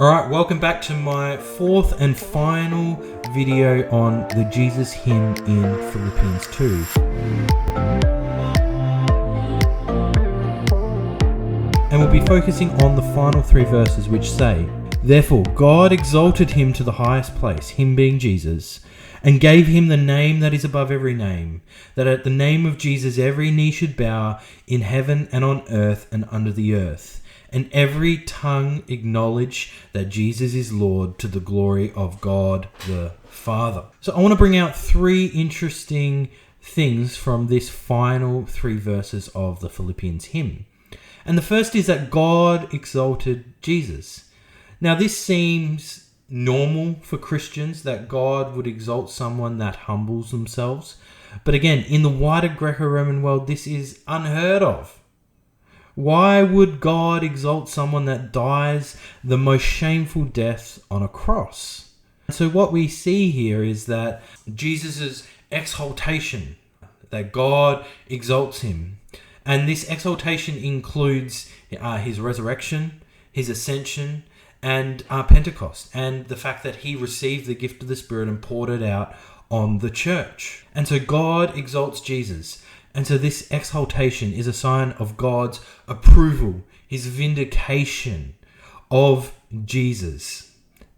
Alright, welcome back to my fourth and final video on the Jesus hymn in Philippians 2. And we'll be focusing on the final three verses which say, "Therefore God exalted him to the highest place," him being Jesus, "and gave him the name that is above every name, that at the name of Jesus every knee should bow in heaven and on earth and under the earth, and every tongue acknowledge that Jesus is Lord, to the glory of God the Father." So I want to bring out three interesting things from this final three verses of the Philippians hymn. And the first is that God exalted Jesus. Now this seems normal for Christians, that God would exalt someone that humbles themselves. But again, in the wider Greco-Roman world, this is unheard of. Why would God exalt someone that dies the most shameful death on a cross? So what we see here is that Jesus' exaltation, that God exalts him. And this exaltation includes his resurrection, his ascension, and Pentecost, and the fact that he received the gift of the Spirit and poured it out on the church. And so God exalts Jesus. And so this exaltation is a sign of God's approval, his vindication of Jesus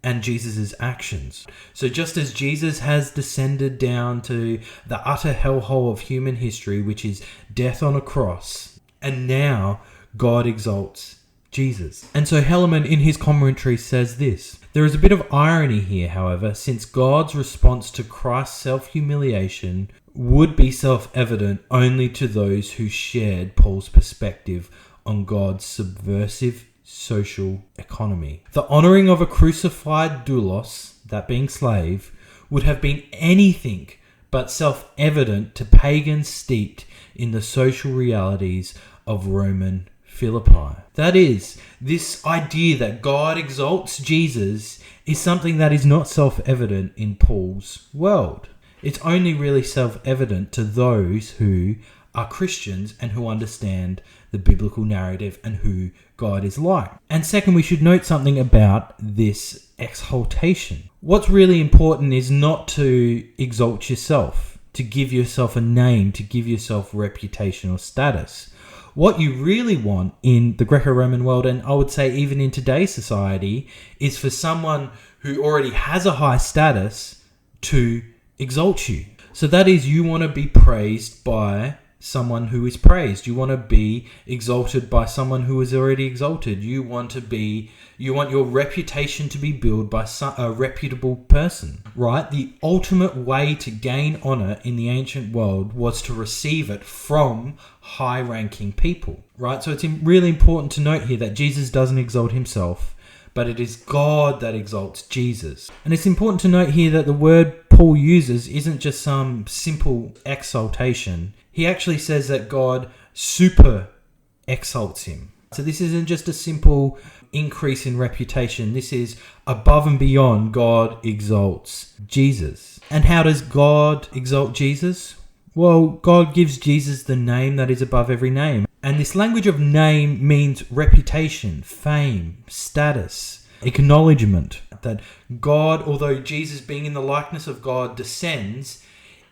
and Jesus' actions. So just as Jesus has descended down to the utter hellhole of human history, which is death on a cross, and now God exalts Jesus. And so Hellerman in his commentary says this: "There is a bit of irony here, however, since God's response to Christ's self-humiliation would be self-evident only to those who shared Paul's perspective on God's subversive social economy. The honouring of a crucified doulos, that being slave, would have been anything but self-evident to pagans steeped in the social realities of Roman Philippi." That is, this idea that God exalts Jesus is something that is not self-evident in Paul's world. It's only really self-evident to those who are Christians and who understand the biblical narrative and who God is like. And second, we should note something about this exaltation. What's really important is not to exalt yourself, to give yourself a name, to give yourself reputation or status. What you really want in the Greco-Roman world, and I would say even in today's society, is for someone who already has a high status to exalt you. So that is, you want to be praised by someone who is praised. You want to be exalted by someone who is already exalted. You want your reputation to be built by a reputable person, right? The ultimate way to gain honor in the ancient world was to receive it from high-ranking people, right? So it's really important to note here that Jesus doesn't exalt himself, but it is God that exalts Jesus. And it's important to note here that the word Paul uses isn't just some simple exaltation. He actually says that God super-exalts him. So this isn't just a simple increase in reputation. This is above and beyond. God exalts Jesus. And how does God exalt Jesus? Well, God gives Jesus the name that is above every name. And this language of name means reputation, fame, status, acknowledgement. That God, although Jesus being in the likeness of God descends,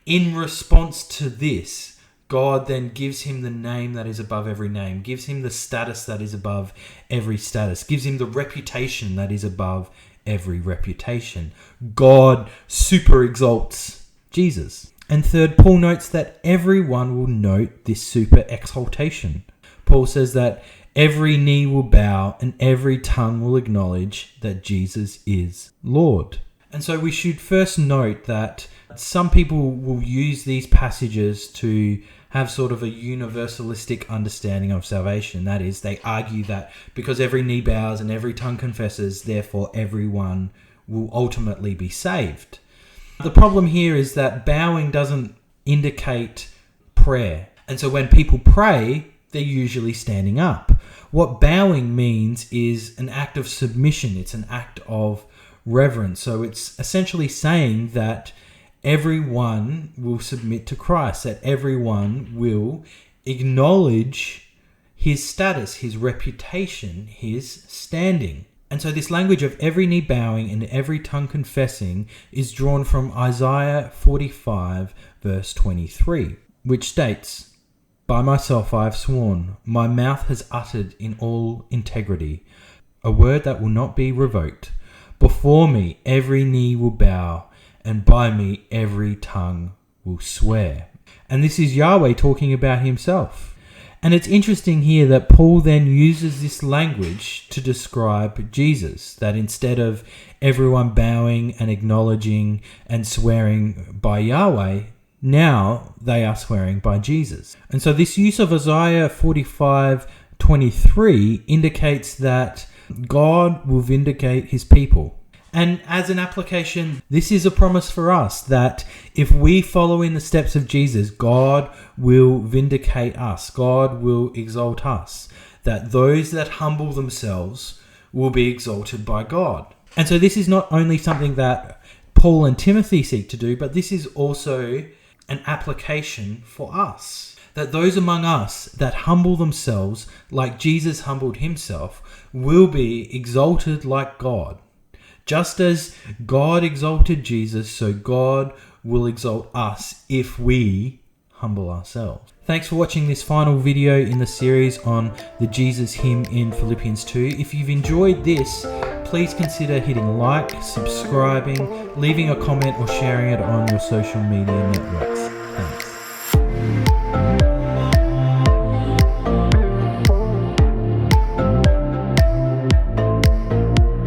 in response to this, God then gives him the name that is above every name, gives him the status that is above every status, gives him the reputation that is above every reputation. God super-exalts Jesus. And third, Paul notes that everyone will note this super-exaltation. Paul says that every knee will bow and every tongue will acknowledge that Jesus is Lord. And so we should first note that some people will use these passages to have sort of a universalistic understanding of salvation. That is, they argue that because every knee bows and every tongue confesses, therefore everyone will ultimately be saved. The problem here is that bowing doesn't indicate prayer. And so when people pray, they're usually standing up. What bowing means is an act of submission. It's an act of reverence. So it's essentially saying that everyone will submit to Christ, that everyone will acknowledge his status, his reputation, his standing. And so this language of every knee bowing and every tongue confessing is drawn from Isaiah 45 verse 23, which states, "By myself I have sworn, my mouth has uttered in all integrity, a word that will not be revoked. Before me every knee will bow, and by me every tongue will swear." And this is Yahweh talking about himself. And it's interesting here that Paul then uses this language to describe Jesus, that instead of everyone bowing and acknowledging and swearing by Yahweh, now they are swearing by Jesus. And so this use of Isaiah 45:23 indicates that God will vindicate his people. And as an application, this is a promise for us that if we follow in the steps of Jesus, God will vindicate us. God will exalt us. That those that humble themselves will be exalted by God. And so this is not only something that Paul and Timothy seek to do, but this is also an application for us. That those among us that humble themselves like Jesus humbled himself will be exalted like God. Just as God exalted Jesus, so God will exalt us if we humble ourselves. Thanks for watching this final video in the series on the Jesus hymn in Philippians 2. If you've enjoyed this, please consider hitting like, subscribing, leaving a comment or sharing it on your social media networks. Thanks.